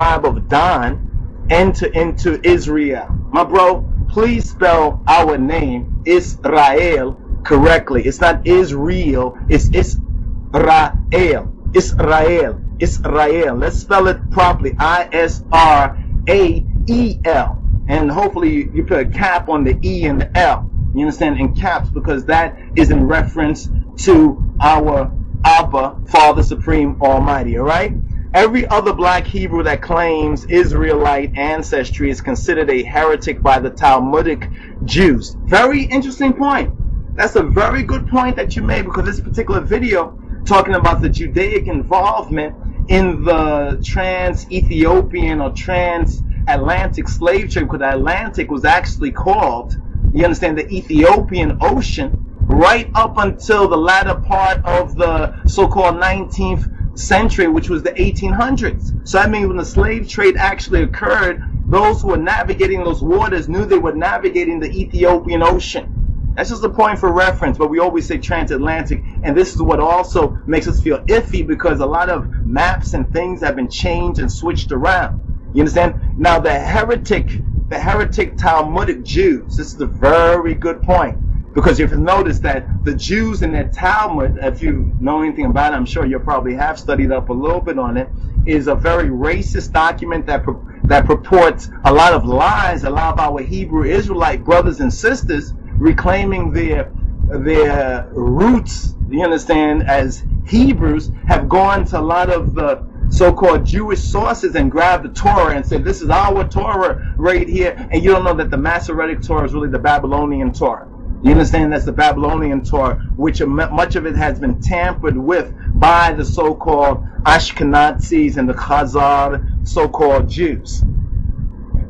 tribe of Dan enter into Israel. My bro, please spell our name Israel correctly. It's not Israel, it's Israel. Israel. Israel. Let's spell it properly. I-S-R-A-E-L. And hopefully you put a cap on the E and the L. You understand? In caps, because that is in reference to our Abba, Father Supreme Almighty. Alright? Every other black Hebrew that claims Israelite ancestry is considered a heretic by the Talmudic Jews. Very interesting point. That's a very good point that you made, because this particular video talking about the Judaic involvement in the trans-Ethiopian or trans-Atlantic slave trade, because the Atlantic was actually called, you understand, the Ethiopian Ocean, right up until the latter part of the so-called 19th century, which was the 1800s. So that means when the slave trade actually occurred, those who were navigating those waters knew they were navigating the Ethiopian Ocean. That's just a point for reference, but we always say transatlantic, and this is what also makes us feel iffy, because a lot of maps and things have been changed and switched around. You understand? Now the heretic Talmudic Jews, this is a very good point, because if you notice that the Jews in their Talmud, if you know anything about it, I'm sure you probably have studied up a little bit on it, is a very racist document that purports a lot of lies. A lot of our Hebrew Israelite brothers and sisters reclaiming their roots, you understand, as Hebrews, have gone to a lot of the so-called Jewish sources and grabbed the Torah and said, this is our Torah right here, and you don't know that the Masoretic Torah is really the Babylonian Torah. You understand? That's the Babylonian Torah, which much of it has been tampered with by the so-called Ashkenazis and the Khazar so-called Jews.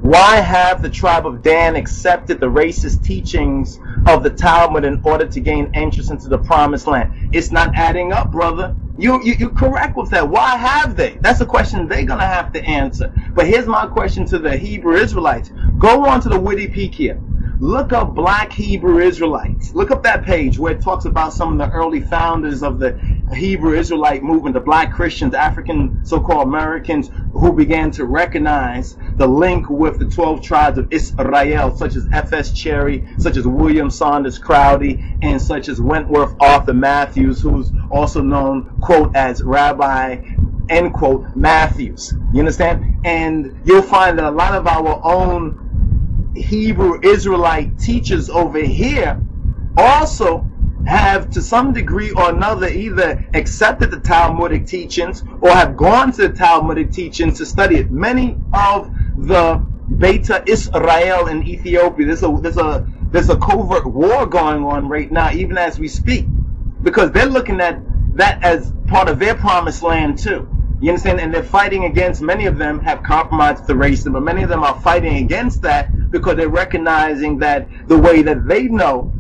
Why have the tribe of Dan accepted the racist teachings of the Talmud in order to gain entrance into the promised land? It's not adding up, brother. You're correct with that. Why have they? That's a question they're going to have to answer. But here's my question to the Hebrew Israelites. Go on to the Wikipedia. Look up Black Hebrew Israelites. Look up that page where it talks about some of the early founders of the Hebrew Israelite movement, the black Christians, African so-called Americans, who began to recognize the link with the 12 tribes of Israel, such as F.S. Cherry, such as William Saunders Crowdy, and such as Wentworth Arthur Matthews, who's also known, quote, as Rabbi, end quote, Matthews. You understand? And you'll find that a lot of our own Hebrew Israelite teachers over here also have, to some degree or another, either accepted the Talmudic teachings or have gone to the Talmudic teachings to study it. Many of the Beta Israel in Ethiopia, there's a covert war going on right now, even as we speak, because they're looking at that as part of their promised land too. You understand? And they're fighting against, many of them have compromised the racism, but many of them are fighting against that because they're recognizing that the way that they know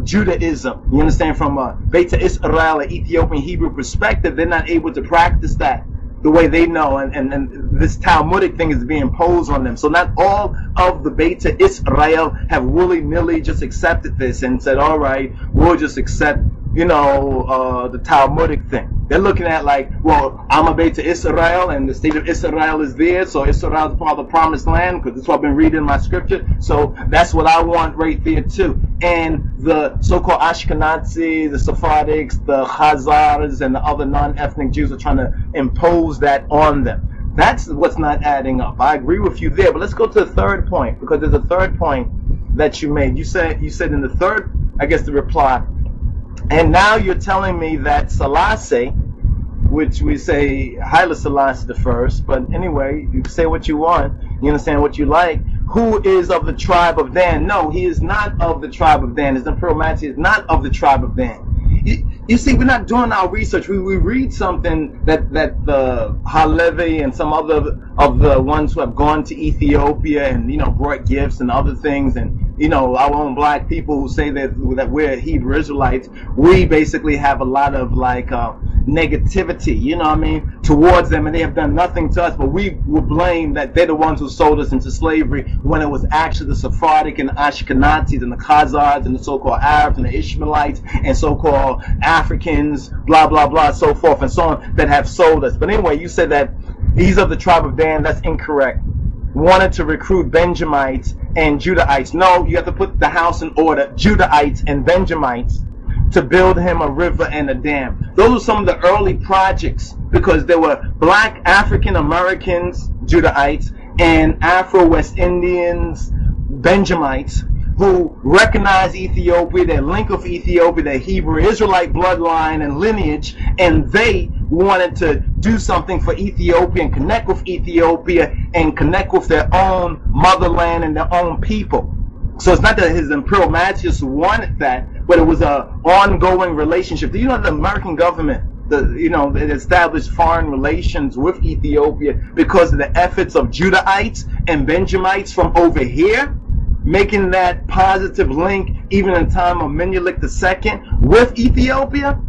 Judaism, you understand, from a Beta Israel, an Ethiopian Hebrew perspective, they're not able to practice that the way they know, and this Talmudic thing is being imposed on them. So not all of the Beta Israel have willy-nilly just accepted this and said, all right, we'll just accept, you know, the Talmudic thing. They're looking at like, well, I'm a Beta Israel, and the state of Israel is there, so Israel is part of the promised land, because that's what I've been reading in my scripture, so that's what I want right there too. And the so-called Ashkenazi, the Sephardics, the Khazars, and the other non-ethnic Jews are trying to impose that on them. That's what's not adding up. I agree with you there, but let's go to the third point, because there's a third point that you made. You said in the third, I guess, the reply, and now you're telling me that Selassie, which we say Haile Selassie the first, but anyway, you can say what you want, you understand, what you like, who is of the tribe of Dan. No, he is not of the tribe of Dan. His Imperial Majesty is not of the tribe of Dan. You see, we're not doing our research. We read something that the Halevi and some other of the ones who have gone to Ethiopia and, you know, brought gifts and other things, and, you know, our own black people who say that we're Hebrew Israelites, we basically have a lot of like negativity, you know what I mean, towards them, and they have done nothing to us, but we will blame that they're the ones who sold us into slavery, when it was actually the Sephardic and Ashkenazis and the Khazars and the so-called Arabs and the Ishmaelites and so-called Africans, blah blah blah, so forth and so on, that have sold us. But anyway, you said that He's of the tribe of Dan. That's incorrect. Wanted to recruit Benjamites and Judahites. No, you have to put the house in order. Judahites and Benjamites to build him a river and a dam. Those are some of the early projects, because there were black African Americans, Judahites, and Afro-West Indians, Benjamites, who recognized Ethiopia, their link of Ethiopia, their Hebrew Israelite bloodline and lineage, and they wanted to do something for Ethiopia and connect with Ethiopia and connect with their own motherland and their own people. So it's not that His Imperial Majesty wanted that, but it was an ongoing relationship. Do you know the American government, it established foreign relations with Ethiopia because of the efforts of Judahites and Benjamites from over here, making that positive link even in time of Menelik II with Ethiopia?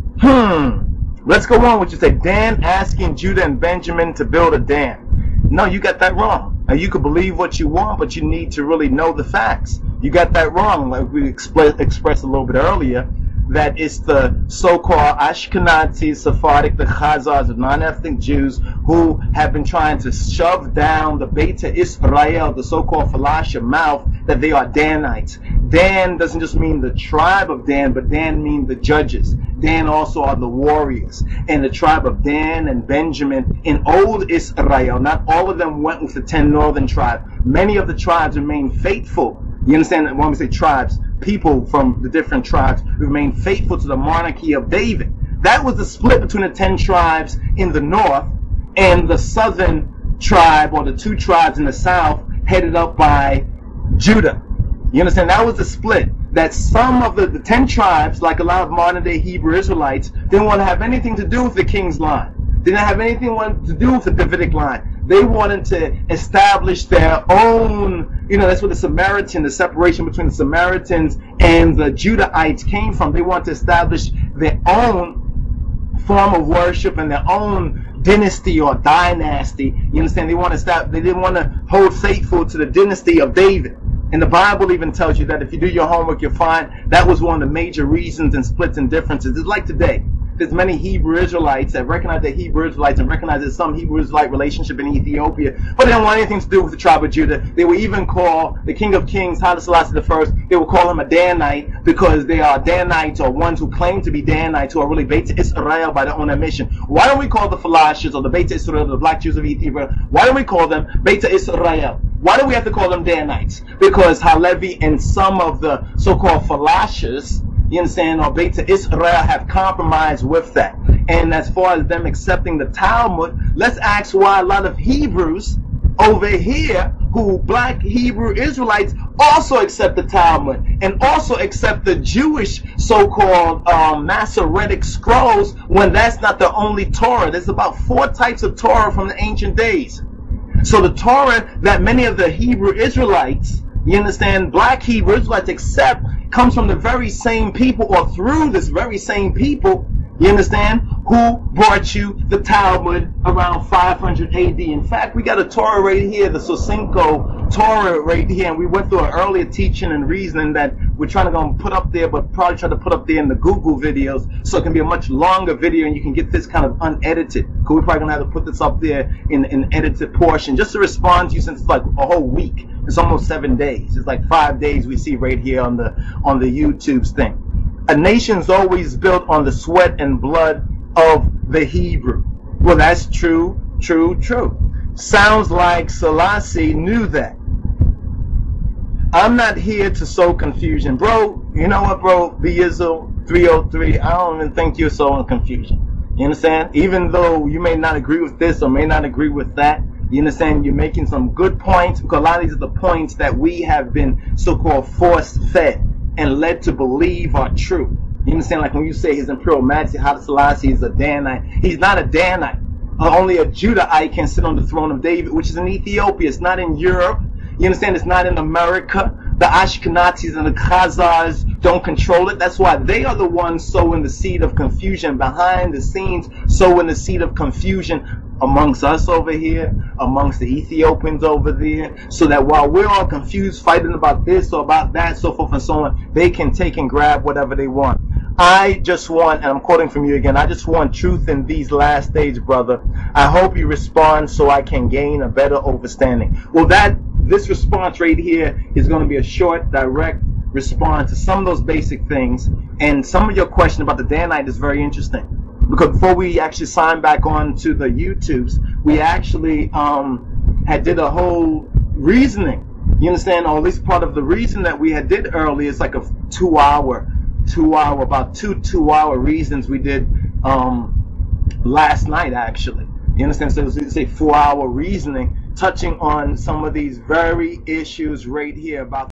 Let's go on. What you say? Dan asking Judah and Benjamin to build a dam. No, you got that wrong. Now, you can believe what you want, but you need to really know the facts. You got that wrong, like we expressed a little bit earlier, that it's the so-called Ashkenazi, Sephardic, the Khazars, the non-ethnic Jews who have been trying to shove down the Beta Israel, the so-called Falasha mouth, that they are Danites. Dan doesn't just mean the tribe of Dan, but Dan means the judges. Dan also are the warriors. And the tribe of Dan and Benjamin in old Israel, not all of them went with the 10 northern tribes. Many of the tribes remained faithful. You understand when we say tribes? People from the different tribes remain faithful to the monarchy of David. That was the split between the 10 tribes in the north and the southern tribe, or the 2 tribes in the south, headed up by Judah. You understand? That was the split. That some of the 10 tribes, like a lot of modern day Hebrew Israelites, didn't want to have anything to do with the king's line. Didn't have anything to do with the Davidic line. They wanted to establish their own, that's where the separation between the Samaritans and the Judahites came from. They wanted to establish their own form of worship and their own dynasty or dynasty. You understand? They didn't want to hold faithful to the dynasty of David. And the Bible even tells you that if you do your homework, you'll find that was one of the major reasons and splits and differences. It's like today. There's many Hebrew Israelites that recognize they're Hebrew Israelites and recognize there's some Hebrew Israelite relationship in Ethiopia, but they don't want anything to do with the tribe of Judah. They will even call the King of Kings, Haile Selassie I, they will call him a Danite because they are Danites, or ones who claim to be Danites, who are really Beta Israel by their own admission. Why don't we call the Falashas or the Beta Israel, the black Jews of Ethiopia, why don't we call them Beta Israel? Why do we have to call them Danites? Because Halevi and some of the so-called Falashas, you understand, or Beta Israel, have compromised with that. And as far as them accepting the Talmud, let's ask why a lot of Hebrews over here, who black Hebrew Israelites, also accept the Talmud and also accept the Jewish so-called Masoretic scrolls, when that's not the only Torah. There's about 4 types of Torah from the ancient days. So the Torah that many of the Hebrew Israelites, you understand, black Hebrew Israelites accept, comes from the very same people, or through this very same people, you understand, who brought you the Talmud around 500 AD. In fact, we got a Torah right here, the Sosinko Torah right here, and we went through an earlier teaching and reasoning that we're trying to go and put up there, but probably try to put up there in the Google videos, so it can be a much longer video and you can get this kind of unedited, because we're probably going to have to put this up there in an edited portion, just to respond to you, since it's like a whole week. It's almost 7 days. It's like 5 days we see right here on the YouTube's thing. A nation's always built on the sweat and blood of the Hebrew. Well, that's true. Sounds like Selassie knew that. I'm not here to sow confusion. Bro, you know what, bro? Beizil 303, I don't even think you're sowing confusion. You understand? Even though you may not agree with this or may not agree with that, you understand, you're making some good points, because a lot of these are the points that we have been so-called force-fed and led to believe are true. You understand? Like when you say His Imperial Majesty Haile Selassie is a Danite, he's not a Danite. Only a Judahite can sit on the throne of David, which is in Ethiopia. It's not in Europe. You understand? It's not in America. The Ashkenazis and the Khazars don't control it. That's why they are the ones sowing the seed of confusion behind the scenes, sowing the seed of confusion amongst us over here, amongst the Ethiopians over there, so that while we're all confused, fighting about this or about that, so forth and so on, they can take and grab whatever they want. I just want, and I'm quoting from you again, I just want truth in these last days, brother. I hope you respond so I can gain a better understanding. Well, this response right here is going to be a short, direct response to some of those basic things. And some of your question about the Danite is very interesting. Because before we actually signed back on to the YouTubes, we actually had did a whole reasoning. You understand? Or at least part of the reason that we had did earlier is like a about two-hour reasons we did last night actually. You understand? So it's a 4-hour reasoning touching on some of these very issues right here about